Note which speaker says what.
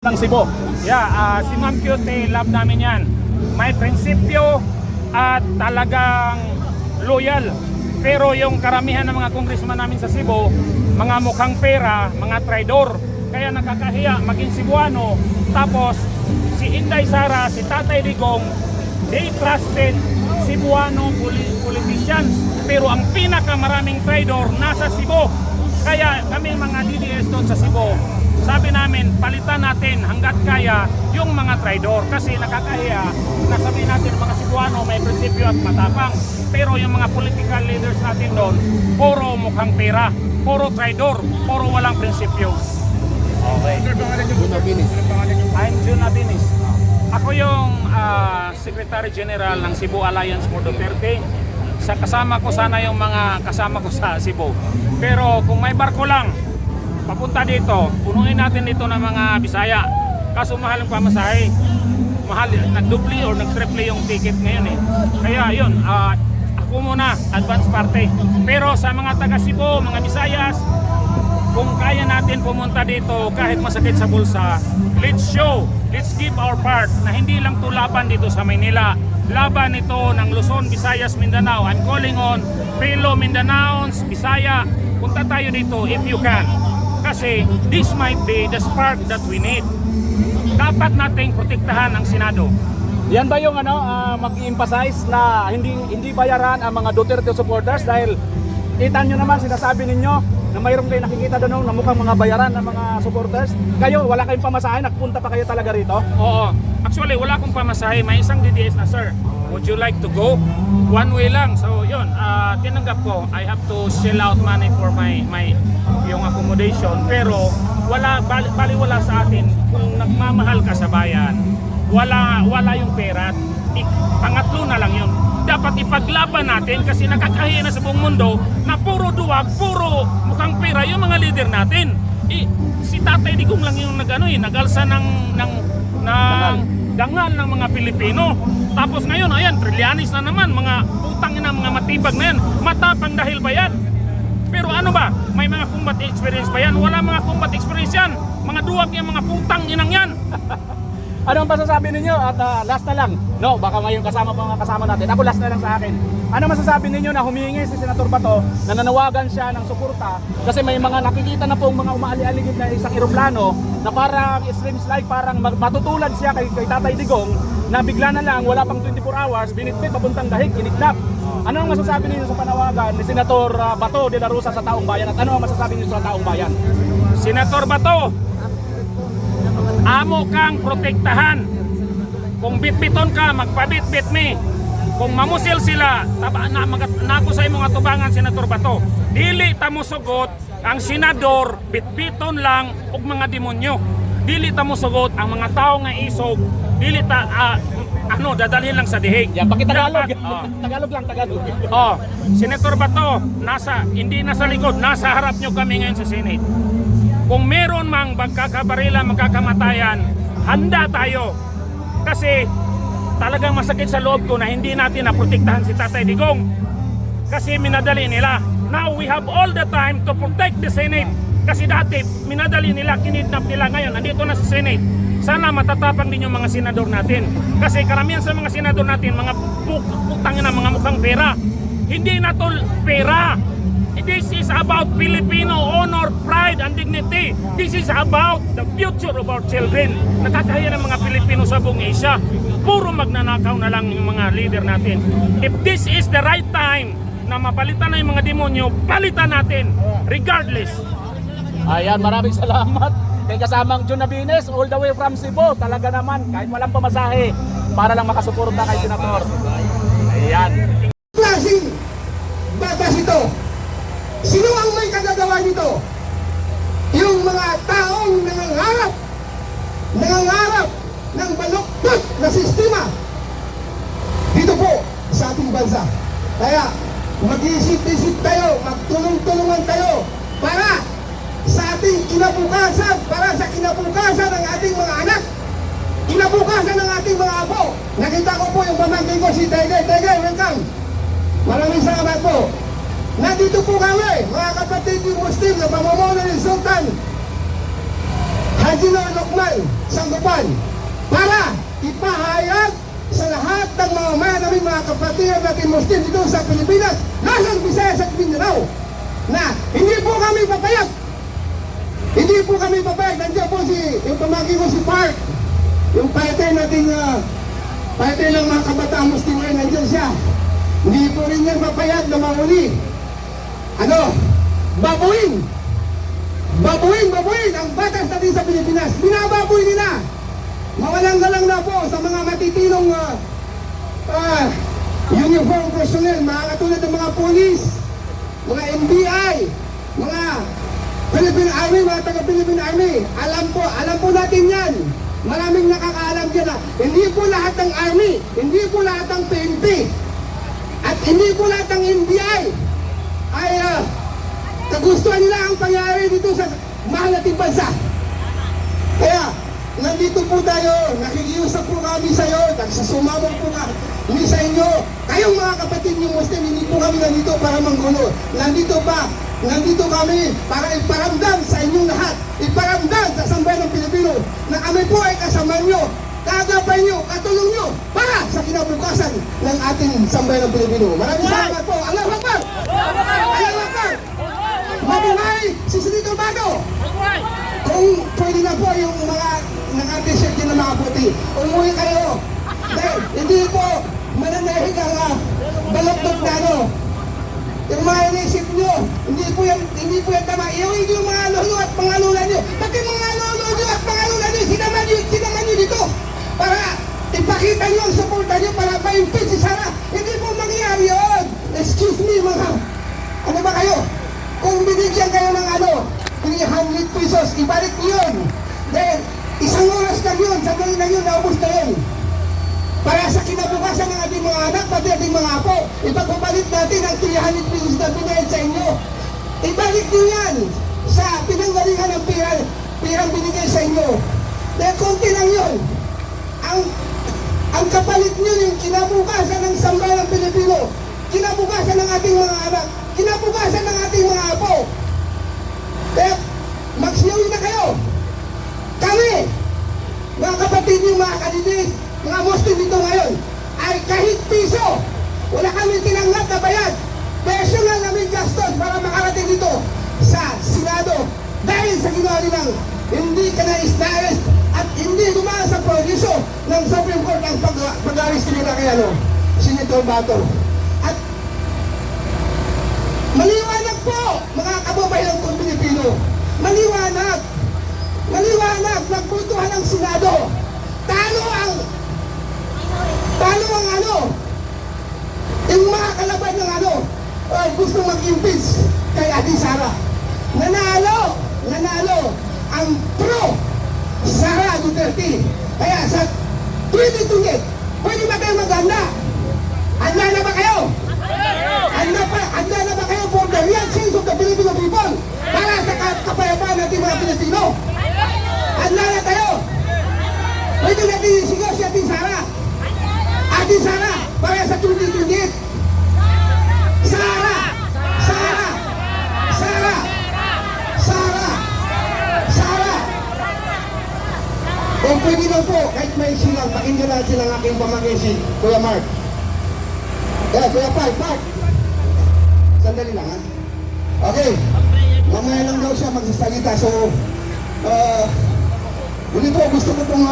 Speaker 1: ng Cebu.
Speaker 2: Si Ma'am Cute, love namin yan. May prinsipyo at talagang loyal. Pero yung karamihan ng mga congressman namin sa Cebu, mga mukhang pera, mga traidor. Kaya nakakahiya maging Cebuano. Tapos si Inday Sara, si Tatay Digong, they trusted Cebuano politicians. Pero ang pinakamaraming traidor nasa Cebu. Kaya kami mga DDS doon sa Cebu, sabi namin, palitan natin hanggat kaya yung mga traidor. Kasi nakakahiya na sabihin natin mga Cebuano may prinsipyo at matapang. Pero yung mga political leaders natin doon, puro mukhang pera, puro traidor, puro walang prinsipyo. Okay. I'm Jun Abinis. Ako yung Secretary General ng Cebu Alliance for Duterte. Kasama ko sana yung mga kasama ko sa Cebu. Pero kung may barko lang, papunta dito, punuin natin dito ng mga Bisaya. Kaso mahal ang pamasahe. Mahal, nagdubli or nagtriple yung ticket ngayon eh. Kaya yun, ako muna, advance party. Pero sa mga taga Cebu, mga Bisayas, kung kaya natin pumunta dito kahit masakit sa bulsa, let's show, let's give our part na hindi lang to laban dito sa Maynila. Laban ito ng Luzon, Visayas, Mindanao. I'm calling on fellow Mindanaons, Bisaya, punta tayo dito if you can. Kasi this might be the spark that we need. Dapat nating protektahan ang Senado.
Speaker 1: Yan ba yung mag-emphasize na hindi bayaran ang mga Duterte supporters dahil kita nyo naman sinasabi ninyo na mayroon kayo nakikita doon na mukhang mga bayaran ng mga supporters. Kayo, wala kayong pamasahe, nagpunta pa kayo talaga rito?
Speaker 2: Oo. Actually, wala akong pamasahe. May isang DDS na, sir. Would you like to go? One way lang. So, yun. Tinanggap ko. I have to shell out money for my yung accommodation. Pero, baliwala sa atin kung nagmamahal ka sa bayan. Wala yung pera. Pangatlo na lang yun. Dapat ipaglaban natin kasi nakakahiya na sa buong mundo na puro duwag, puro mukhang pera yung mga leader natin. Si Tatay Digong lang yung nag-alsa ng dangal ng mga Pilipino. Tapos ngayon, ayan, trilyanis na naman, mga utang na mga matibag na yan. Matapang dahil ba yan? Pero ano ba? May mga combat experience ba yan? Wala mga combat experience yan. Mga duwag yung mga putang inang yan.
Speaker 1: Ano ang masasabi ninyo? At last na lang, no, baka ngayon mga kasama natin. Ako last na lang sa akin. Ano masasabi ninyo na humingi si Senator Bato na nanawagan siya ng suporta kasi may mga nakikita na pong mga umaali-aligid na isang eroplano na parang streams like parang matutulad siya kay Tatay Digong na bigla na lang wala pang 24 hours binitbit papuntang dahig, kiniknap. Ano ang masasabi ninyo sa panawagan ni Senator Bato de la Rosa sa taong bayan at ano ang masasabi niyo sa taong bayan?
Speaker 2: Senator Bato, amo kang protektahan. Kung bitbiton ka, magpabitbit mi. Kung mamusil sila, nako sa imong atubangan, Senator Bato. Dili ta mo sugot ang senador, bitbiton lang og mga demonyo. Dili ta mo sugot ang mga tao nga isog. Dili ta dadalhin lang sa dihig.
Speaker 1: Yan, pakitagalog. Tagalog lang, Tagalog.
Speaker 2: Senator Bato, hindi nasa likod, nasa harap nyo kami ngayon sa Senate. Kung meron mang magkakabarila, magkakamatayan, handa tayo. Kasi talagang masakit sa loob ko na hindi natin naprotektahan si Tatay Digong. Kasi minadali nila. Now we have all the time to protect the Senate. Kasi dati minadali nila, kinidnap nila. Ngayon, andito na sa Senate. Sana matatapang din yung mga senador natin. Kasi karamihan sa mga senador natin, mga putang na mga mukhang pera. Hindi na to pera. This is about Filipino honor, pride, and dignity. This is about the future of our children. Nakakahiya ng mga Pilipino sa buong Asia. Puro magnanakaw na lang yung mga leader natin. If this is the right time na mapalitan na yung mga demonyo, palitan natin, regardless.
Speaker 1: Ayan, maraming salamat kay kasamang Jun Abinis all the way from Cebu. Talaga naman, kahit walang pamasahe, para lang makasuporta kay Senator. Ayan.
Speaker 3: Klaseng batas ito. Sino ang may kagagawa nito? Yung mga taong nangangarap ng baluktot na sistema dito po sa ating bansa. Kaya mag-iisip-isip tayo, magtulong-tulungan tayo para sa ating kinabukasan, para sa kinabukasan ng ating mga anak, kinabukasan ng ating mga apo. Nakita ko po yung pamangkin ko si Tegay. Tegay, welcome. Maraming salamat po. Nandito po kami, mga kapatid yung Muslim na pamumuno ni Sultan Haji Noor Lokman sa mga kapatid natin Muslim dito sa Pilipinas, Luzon, Visayas at Mindanao, na hindi po kami papayag. Hindi po kami papayag. Nandiyan po yung pamangkin ko si Park, yung fighter natin, fighter ng mga kabataan Muslim ngayon, nandiyan siya. Hindi po rin yan papayag na mahuli. Ano? Babuin! Babuin ang batas natin sa Pilipinas. Binababoy nila. Mawalang galang na po sa mga matitinong uniform personnel, mga katulad ng mga police, mga NBI, mga Philippine Army, mga taga-Philippine Army. Alam po natin yan. Maraming nakakaalam dyan na hindi po lahat ng Army, hindi po lahat ng PNP, at hindi po lahat ng NBI ay kagustuhan nila ang pangyari dito sa mahal nating bansa. Kaya, nandito po tayo, nakikiusap po kami sa iyo, nagsasumabog po kami sa inyo. Kayong mga kapatid niyo Muslim, hindi po kami nandito para manggulo. Nandito kami para iparamdam sa inyong lahat, iparamdam sa sambayan ng Pilipino na kami po ay kasama nyo, kagabay nyo, katulong nyo para sa kinabukasan ng ating sambayan ng Pilipino. Maraming salamat po. Allahu Akbar! Allahu Akbar! Mabuhay si Senator Bato! Kung pwede na po yung mga naka-t-shirt yun na mga puti, umuwi kayo. Dahil hindi po mananahig ang baloktot na ano. Yung mga inisip nyo, hindi po yan tama. Iuwi yung mga lolo at mga lula nyo. Pati mga lolo nyo at mga lula nyo, sinaman nyo dito. Para ipakita nyo ang suporta nyo para pa-impeach si Sara. Hindi po mangyayari yun. Excuse me mga, ano ba kayo? Kung binigyan kayo ng 300 pesos, ibalik nyo yun. Dahil isang oras na yun, sandali na yun, naubos na yun. Para sa kinabukasan ng ating mga anak, pati ating mga apo, ipagpapalit natin ang 300 pesos na binayad sa inyo. Ibalik nyo yan sa pinanggalingan ng pirang binigay sa inyo. Dahil konti lang yun. Ang kapalit nyo yung kinabukasan ng sambayan ng Pilipino, kinabukasan ng ating mga anak, kinabukasan ng ating mga apo. Kaya magsiyawi na kayo. Kami, mga kapatid niyo, mga kandidat, mga Muslim dito ngayon, ay kahit piso, wala kami tinanggap na bayad. Personal namin gastos para makarating dito sa Senado dahil sa ginawa nilang hindi ka na-isnais at hindi dumaan sa proviso ng Supreme Court ang pag-arrest nila kay Senator Bato. At maliwanag po, mga kababayan kong Pilipino, maliwanag, nagpuntuhan ng Senado. Talo ang yung mga kalaban ng gusto mag-impeach kay Ate Sara. Nanalo ang pro Sara Duterte. Kaya sa 2028, pwede ba kayo mag-handa? Handa na ba kayo? Handa na ba kayo for the real sense of the Filipino people? Para sa kapayapaan natin mga Pilipino? Handa na tayo? Pwede natin isigaw si Ate Sara. Ate Sara, para sa 2028. Sara! Kung pwede lang po, kahit may silang, pakinggan natin ang aking pamangkin si Kuya Mark. Kuya Park. Sandali lang ha. Okay. Mamaya lang daw siya magsasalita. So, muli po, gusto ko pong